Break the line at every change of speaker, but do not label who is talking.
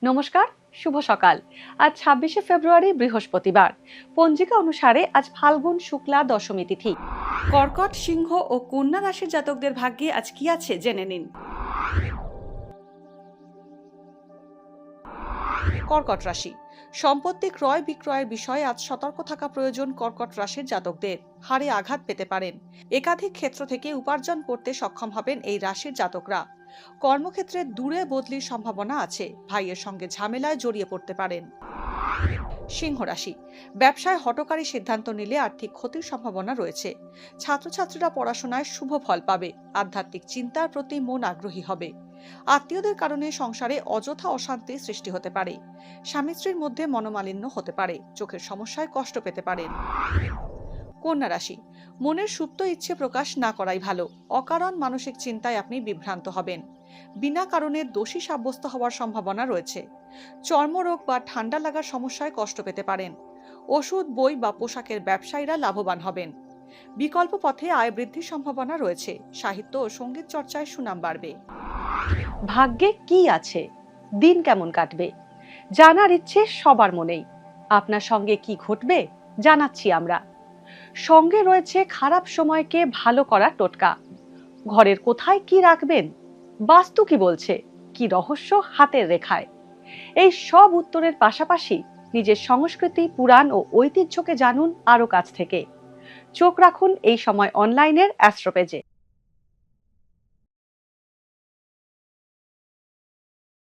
নমস্কার, শুভ সকাল। আজ ২৬শে ফেব্রুয়ারি বৃহস্পতিবার। পঞ্জিকা অনুসারে আজ ফাল্গুন শুক্লা দশমী তিথি। কর্কট, সিংহ ও কন্যা রাশির জাতকদের ভাগ্যে আজ কি আছে জেনে নিন। কর্কট রাশি, সম্পত্তি ক্রয় বিক্রয়ের বিষয়ে আজ সতর্ক থাকা প্রয়োজন। কর্কট রাশির জাতকদের হাড়ে আঘাত পেতে পারেন। একাধিক ক্ষেত্র থেকে উপার্জন করতে সক্ষম হবেন এই রাশির জাতকরা। কর্মক্ষেত্রে দূরে বদলির সম্ভাবনা আছে। ভাইয়ের সঙ্গে ঝামেলায় জড়িয়ে পড়তে পারেন। সিংহ রাশি, ব্যবসায় হঠকারী সিদ্ধান্ত নিলে আর্থিক ক্ষতির সম্ভাবনা রয়েছে। ছাত্রছাত্রীরা পড়াশোনায় শুভ ফল পাবে। আধ্যাত্মিক চিন্তার প্রতি মন আগ্রহী হবে। আত্মীয়দের কারণে সংসারে অযথা অশান্তি সৃষ্টি হতে পারে। স্বামী স্ত্রীর মধ্যে মনোমালিন্য হতে পারে। চোখের সমস্যায় কষ্ট পেতে পারেন। কন্যা রাশি, মনের সুপ্ত ইচ্ছে প্রকাশ না করাই ভালো। অকারণ মানসিক চিন্তায় আপনি বিভ্রান্ত হবেন। বিনা কারণে দোষী সাব্যস্ত হওয়ার সম্ভাবনা রয়েছে। চর্মরোগ বা ঠান্ডা লাগার সমস্যায় কষ্ট পেতে পারেন। ওষুধ, বই বা পোশাকের ব্যবসায়ীরা লাভবান হবেন। বিকল্প পথে আয় বৃদ্ধির সম্ভাবনা রয়েছে। সাহিত্য ও সঙ্গীত চর্চায় সুনাম বাড়বে। ভাগ্যে কি আছে, দিন কেমন কাটবে, জানার ইচ্ছে সবার মনেই। আপনার সঙ্গে কি ঘটবে জানাচ্ছি আমরা। সঙ্গে রয়েছে খারাপ সময়কে ভালো করার টোটকা। ঘরের কোথায় কি রাখবেন, বাস্তু কি বলছে, কি রহস্য হাতের রেখায়। এই সব উত্তরের পাশাপাশি নিজের সংস্কৃতি, পুরাণ ও ঐতিহ্যকে জানুন আরো কাছ থেকে। চোখ রাখুন এই সময় অনলাইনের অ্যাস্ট্রো পেজে।